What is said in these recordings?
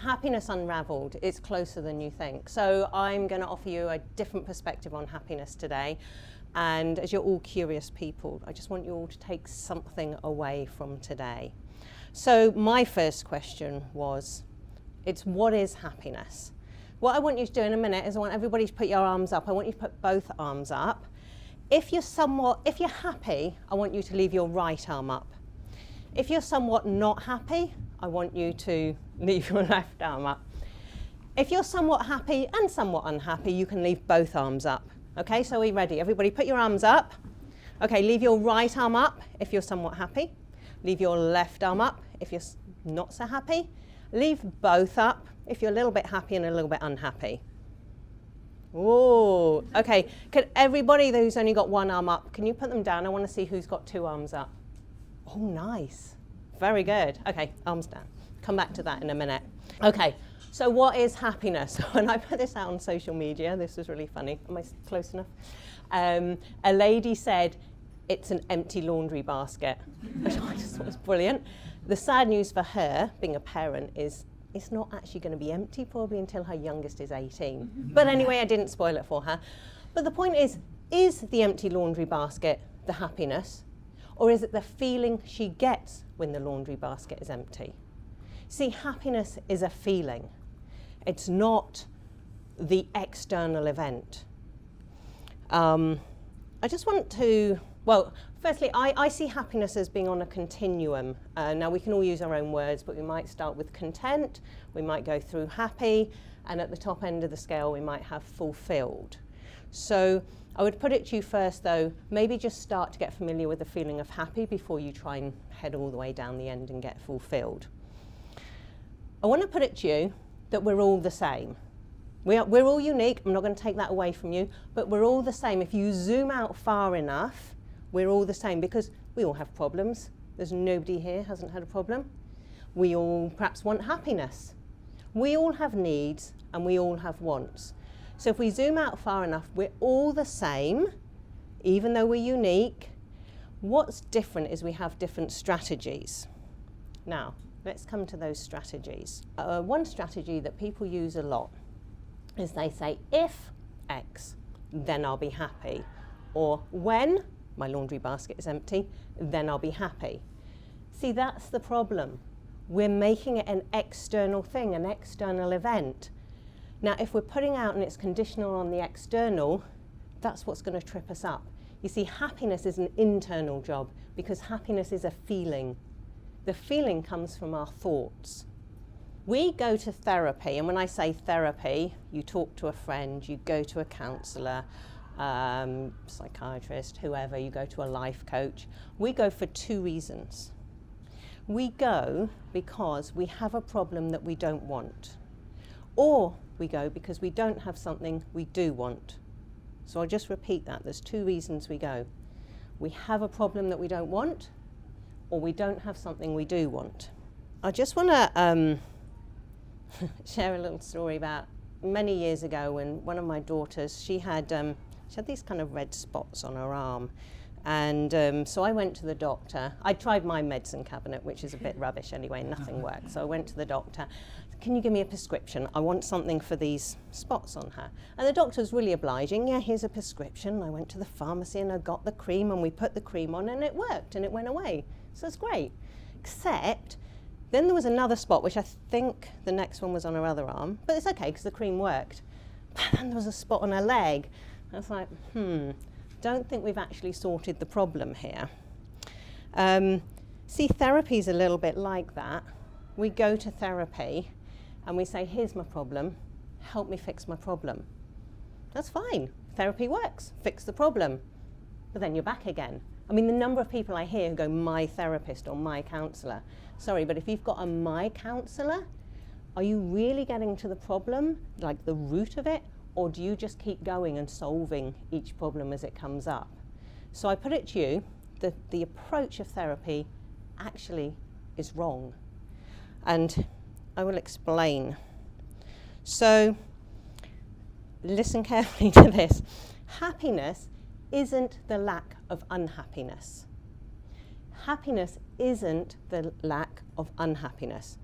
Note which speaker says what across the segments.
Speaker 1: happiness unravelled, it's closer than you think. So I'm going to offer you a different perspective on happiness today. And as you're all curious people, I just want you all to take something away from today. So my first question was, what is happiness? What I want you to do in a minute is I want everybody to put your arms up. I want you to put both arms up. If you're happy, I want you to leave your right arm up. If you're somewhat not happy, I want you to leave your left arm up. If you're somewhat happy and somewhat unhappy, you can leave both arms up. Okay, so are we ready? Everybody put your arms up. Okay, leave your right arm up if you're somewhat happy. Leave your left arm up if you're not so happy. Leave both up if you're a little bit happy and a little bit unhappy. Oh, okay. Could everybody who's only got one arm up, can you put them down? I want to see who's got two arms up. Oh, nice. Very good. Okay, arms down. Come back to that in a minute. Okay, so what is happiness? When I put this out on social media, this was really funny. Am I close enough? A lady said, it's an empty laundry basket, which I just thought was brilliant. The sad news for her, being a parent, is it's not actually going to be empty probably until her youngest is 18. But anyway, I didn't spoil it for her. But the point is the empty laundry basket the happiness, or is it the feeling she gets when the laundry basket is empty? See, happiness is a feeling. It's not the external event. I just want to, well, firstly, I see happiness as being on a continuum. Now, we can all use our own words, but we might start with content, we might go through happy, and at the top end of the scale, we might have fulfilled. So I would put it to you first, though, maybe just start to get familiar with the feeling of happy before you try and head all the way down the end and get fulfilled. I want to put it to you that we're all the same. We're all unique. I'm not going to take that away from you, but we're all the same. If you zoom out far enough, we're all the same because we all have problems. There's nobody here who hasn't had a problem. We all perhaps want happiness. We all have needs and we all have wants. So if we zoom out far enough, we're all the same, even though we're unique. What's different is we have different strategies. Now, let's come to those strategies. One strategy that people use a lot is they say, if X, then I'll be happy. Or when my laundry basket is empty, then I'll be happy. See, that's the problem. We're making it an external thing, an external event. Now, if we're putting out and it's conditional on the external, that's what's going to trip us up. You see, happiness is an internal job because happiness is a feeling. The feeling comes from our thoughts. We go to therapy, and when I say therapy, you talk to a friend, you go to a counsellor, psychiatrist, whoever, you go to a life coach. We go for two reasons. We go because we have a problem that we don't want, or we go because we don't have something we do want. So I'll just repeat that. There's two reasons we go. We have a problem that we don't want, or we don't have something we do want. I just want to share a little story about many years ago when one of my daughters, she had these kind of red spots on her arm. And so I went to the doctor. I tried my medicine cabinet, which is a bit rubbish anyway, nothing worked. So I went to the doctor. Can you give me a prescription? I want something for these spots on her. And the doctor was really obliging. Yeah, here's a prescription. I went to the pharmacy and I got the cream and we put the cream on and it worked and it went away. So it's great. Except then there was another spot, which I think the next one was on her other arm. But it's okay because the cream worked. But then there was a spot on her leg. I was like, don't think we've actually sorted the problem here. See, therapy is a little bit like that. We go to therapy and we say, here's my problem, help me fix my problem. That's fine, therapy works, fix the problem. But then you're back again. I mean, the number of people I hear who go, my therapist or my counsellor. Sorry, but if you've got a my counsellor, are you really getting to the problem, like the root of it? Or do you just keep going and solving each problem as it comes up? So I put it to you that the approach of therapy actually is wrong. And I will explain. So listen carefully to this. Happiness isn't the lack of unhappiness. Happiness isn't the lack of unhappiness.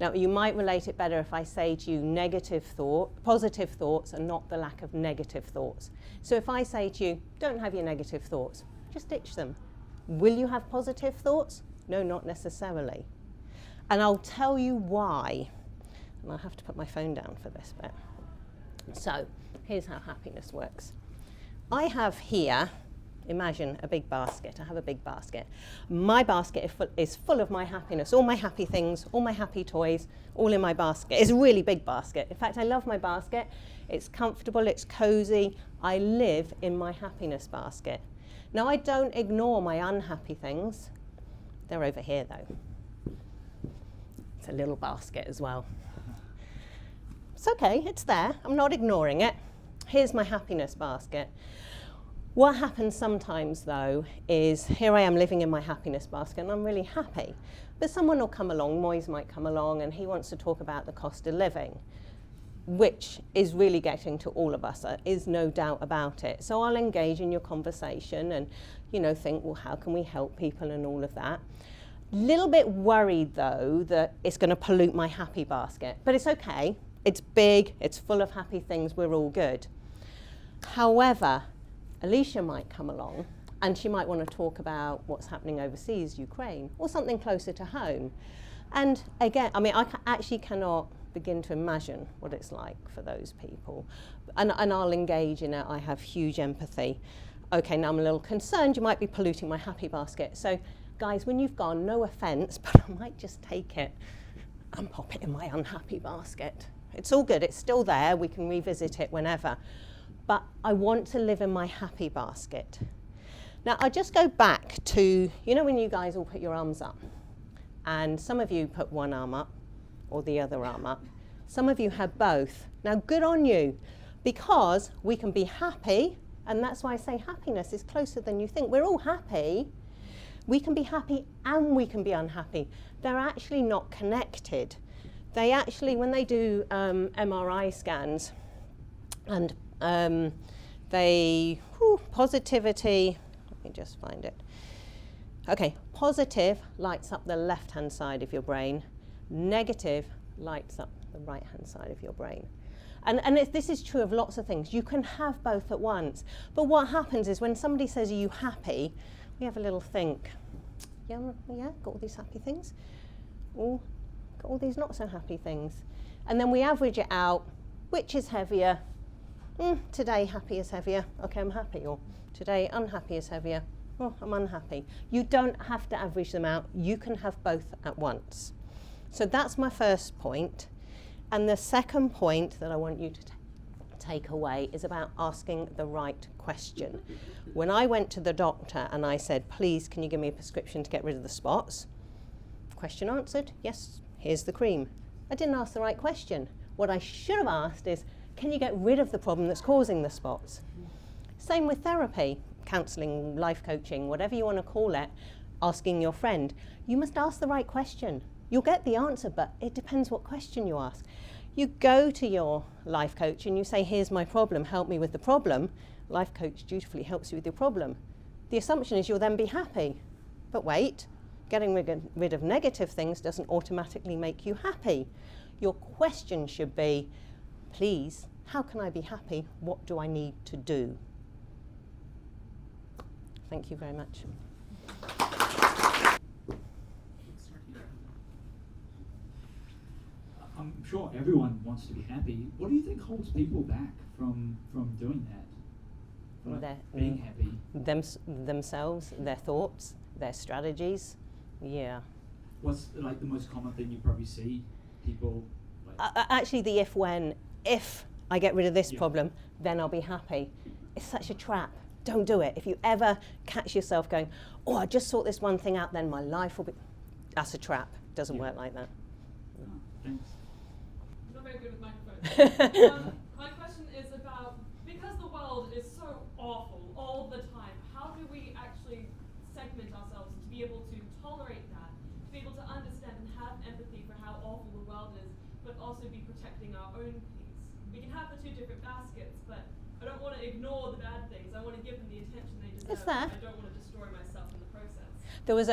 Speaker 1: Now, you might relate it better if I say to you positive thoughts and not the lack of negative thoughts. So if I say to you, don't have your negative thoughts, just ditch them. Will you have positive thoughts? No, not necessarily. And I'll tell you why. And I'll have to put my phone down for this bit. So here's how happiness works. I have here, imagine a big basket. I have a big basket. My basket is full of my happiness, all my happy things, all my happy toys, all in my basket. It's a really big basket. In fact, I love my basket. It's comfortable, it's cozy. I live in my happiness basket. Now, I don't ignore my unhappy things. They're over here, though. It's a little basket as well. It's okay, it's there. I'm not ignoring it. Here's my happiness basket. What happens sometimes, though, is here I am living in my happiness basket and I'm really happy. But someone will come along, Moise might come along, and he wants to talk about the cost of living, which is really getting to all of us. There is no doubt about it. So I'll engage in your conversation and, think, well, how can we help people and all of that. Little bit worried, though, that it's going to pollute my happy basket. But it's okay. It's big. It's full of happy things. We're all good. However, Alicia might come along and she might want to talk about what's happening overseas, Ukraine, or something closer to home. And again, I actually cannot begin to imagine what it's like for those people. And I'll engage in it. I have huge empathy. Okay, now I'm a little concerned you might be polluting my happy basket. So guys, when you've gone, no offense, but I might just take it and pop it in my unhappy basket. It's all good, it's still there, we can revisit it whenever. But I want to live in my happy basket. Now, I just go back to, when you guys all put your arms up, and some of you put one arm up, or the other arm up. Some of you have both. Now, good on you, because we can be happy, and that's why I say happiness is closer than you think. We're all happy. We can be happy and we can be unhappy. They're actually not connected. They actually, when they do MRI scans, and positivity, let me just find it. Okay, positive lights up the left-hand side of your brain. Negative lights up the right-hand side of your brain. And this is true of lots of things. You can have both at once. But what happens is when somebody says, are you happy? We have a little think. Yeah, got all these happy things. Oh, got all these not so happy things. And then we average it out. Which is heavier? Today happy is heavier. Okay, I'm happy. Or today unhappy is heavier. Oh, I'm unhappy. You don't have to average them out. You can have both at once. So that's my first point. And the second point that I want you to take away is about asking the right question. When I went to the doctor and I said, please, can you give me a prescription to get rid of the spots? Question answered, yes, here's the cream. I didn't ask the right question. What I should have asked is, can you get rid of the problem that's causing the spots? Same with therapy, counselling, life coaching, whatever you want to call it, asking your friend. You must ask the right question. You'll get the answer, but it depends what question you ask. You go to your life coach and you say, here's my problem, help me with the problem. Life coach dutifully helps you with your problem. The assumption is you'll then be happy. But wait, getting rid of negative things doesn't automatically make you happy. Your question should be, please, how can I be happy? What do I need to do? Thank you very much.
Speaker 2: I'm sure everyone wants to be happy. What do you think holds people back from doing that? Being happy?
Speaker 1: Themselves, their thoughts, their strategies. Yeah.
Speaker 2: What's like the most common thing you probably see people like?
Speaker 1: Actually, the if I get rid of this problem, then I'll be happy. It's such a trap. Don't do it. If you ever catch yourself going, oh, I just sort this one thing out, then my life will be... That's a trap. It doesn't work like that.
Speaker 2: Oh, thanks.
Speaker 3: Not very good with microphones. My question is about, because the world is so awful all the time, how do we actually segment ourselves to be able to tolerate that, to be able to understand and have empathy for how awful the world is, but also be protecting our own peace? We can have the two different baskets, but I don't want to ignore the bad things. I want to give them the attention they deserve.
Speaker 1: It's there.
Speaker 3: I don't want to destroy myself in the process.
Speaker 1: There was,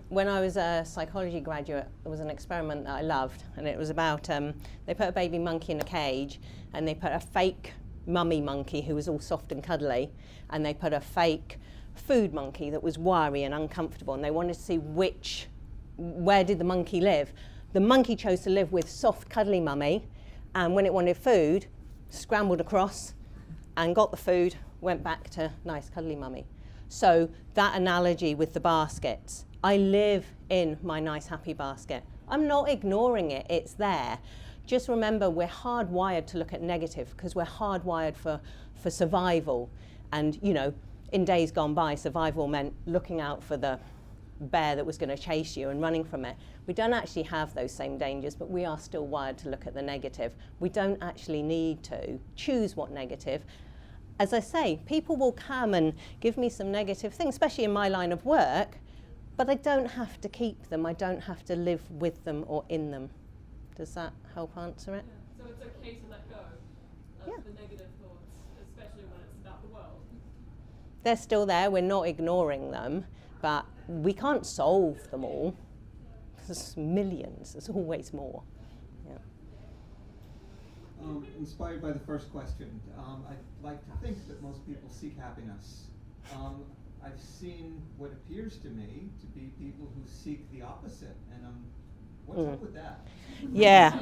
Speaker 1: when I was a psychology graduate, there was an experiment that I loved, and it was about, they put a baby monkey in a cage, and they put a fake mummy monkey who was all soft and cuddly, and they put a fake food monkey that was wiry and uncomfortable, and they wanted to see where did the monkey live. The monkey chose to live with soft, cuddly mummy, and when it wanted food, scrambled across and got the food, went back to nice, cuddly mummy. So that analogy with the baskets, I live in my nice, happy basket. I'm not ignoring it, it's there. Just remember, we're hardwired to look at negative because we're hardwired for survival. And, you know, in days gone by, survival meant looking out for the bear that was going to chase you and running from it. We don't actually have those same dangers, but we are still wired to look at the negative. We don't actually need to choose what negative. As I say, people will come and give me some negative things, especially in my line of work, but I don't have to keep them. I don't have to live with them or in them. Does that help answer it?
Speaker 3: Yeah. So it's okay to let go of the negative thoughts, especially when it's about the world.
Speaker 1: They're still there. We're not ignoring them, but we can't solve them all. There's millions. There's always more. Yeah.
Speaker 4: Inspired by the first question, I'd like to think that most people seek happiness. I've seen what appears to me to be people who seek the opposite, and what's up with that?
Speaker 1: Yeah.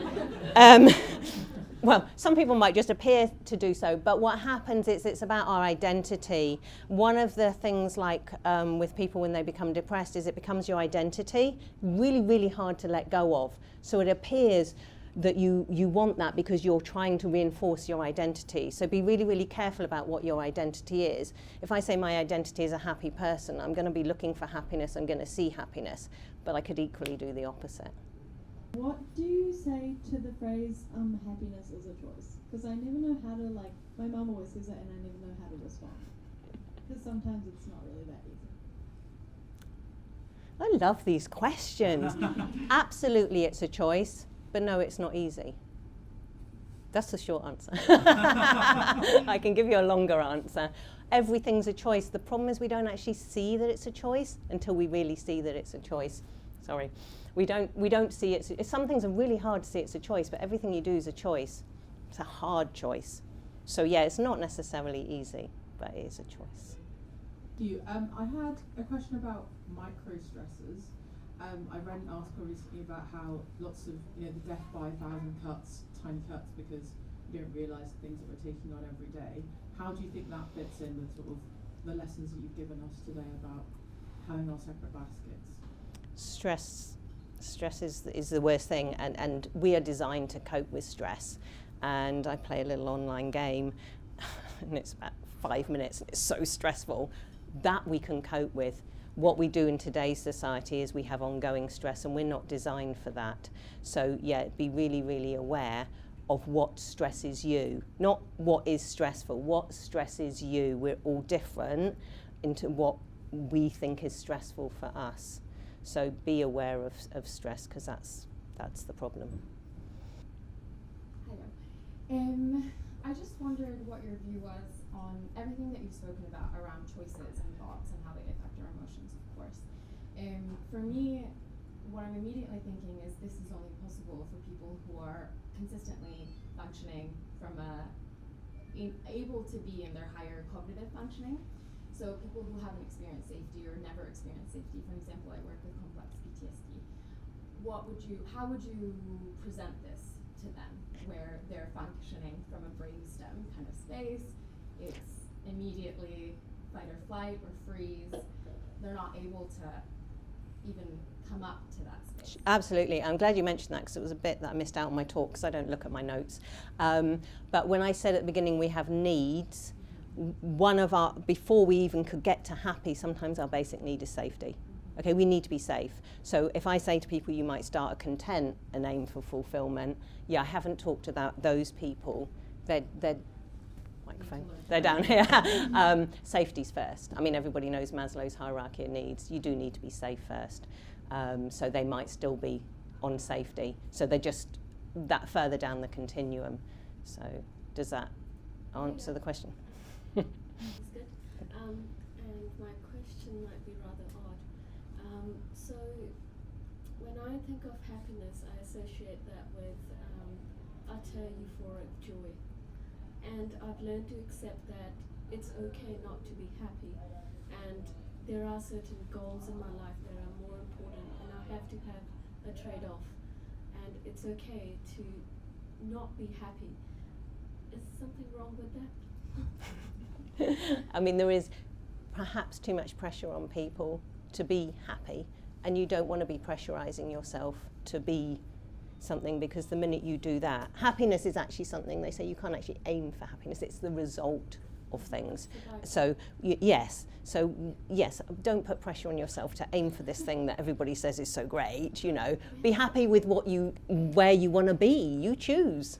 Speaker 1: Well, some people might just appear to do so, but what happens is it's about our identity. One of the things like with people when they become depressed is it becomes your identity, really, really hard to let go of. So it appears that you want that because you're trying to reinforce your identity. So be really, really careful about what your identity is. If I say my identity is a happy person, I'm going to be looking for happiness, I'm going to see happiness, but I could equally do the opposite.
Speaker 5: What do you say to the phrase, happiness is a choice? Because I never know how to, like, my mum always says that and I never know how to respond. Because sometimes it's not really that easy.
Speaker 1: I love these questions. Absolutely it's a choice, but no, it's not easy. That's the short answer. I can give you a longer answer. Everything's a choice. The problem is we don't actually see that it's a choice until we really see that it's a choice. Sorry. We don't see it. Some things are really hard to see it's a choice, but everything you do is a choice. It's a hard choice. So yeah, it's not necessarily easy, but it is a choice.
Speaker 6: I had a question about micro stressors. I read an article recently about how lots of, the death by 1,000 cuts, tiny cuts, because you don't realise the things that we're taking on every day. How do you think that fits in with sort of the lessons that you've given us today about having our separate baskets?
Speaker 1: Stress is the worst thing, and we are designed to cope with stress. And I play a little online game, and it's about 5 minutes, and it's so stressful. That we can cope with. What we do in today's society is we have ongoing stress, and we're not designed for that. So yeah, be really, really aware of what stresses you, not what is stressful, what stresses you. We're all different into what we think is stressful for us. So be aware of stress, because that's the problem.
Speaker 7: Hi there. I just wondered what your view was on everything that you've spoken about around choices and thoughts and how they affect our emotions, of course. For me, what I'm immediately thinking is this is only possible for people who are consistently functioning from able to be in their higher cognitive functioning. So people who haven't experienced safety or never experienced safety, for example, I work with complex PTSD. How would you present this to them, where they're functioning from a brainstem kind of space? It's immediately fight or flight or freeze. They're not able to even come up to that space.
Speaker 1: Absolutely. I'm glad you mentioned that, because it was a bit that I missed out on my talk, because I don't look at my notes. But when I said at the beginning we have needs, before we even could get to happy, sometimes our basic need is safety. Okay, we need to be safe. So if I say to people you might start a content and aim for fulfillment, I haven't talked about those people. They're microphone. They're down here. Safety's first. I mean, everybody knows Maslow's hierarchy of needs. You do need to be safe first. So they might still be on safety. So they're just that further down the continuum. So does that answer the question?
Speaker 8: That's good. And my question might be rather odd. So when I think of happiness, I associate that with utter euphoric joy. And I've learned to accept that it's okay not to be happy. And there are certain goals in my life that are more important, and I have to have a trade-off. And it's okay to not be happy. Is something wrong with that?
Speaker 1: I mean, there is perhaps too much pressure on people to be happy, and you don't want to be pressurizing yourself to be something, because the minute you do that, happiness is actually something, they say you can't actually aim for happiness, it's the result of things. So yes, don't put pressure on yourself to aim for this thing that everybody says is so great, you know. Be happy with where you want to be, you choose.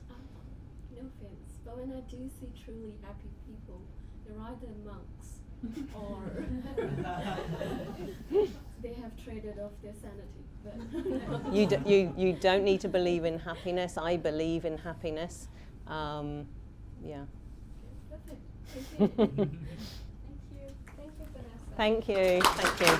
Speaker 8: No offense, but when I do see truly happy people, they're either monks or they have traded off their sanity. But
Speaker 1: you don't need to believe in happiness. I believe in happiness. Yeah.
Speaker 8: Perfect. Thank you. Thank you. Thank you, Vanessa.
Speaker 1: Thank you. Thank you.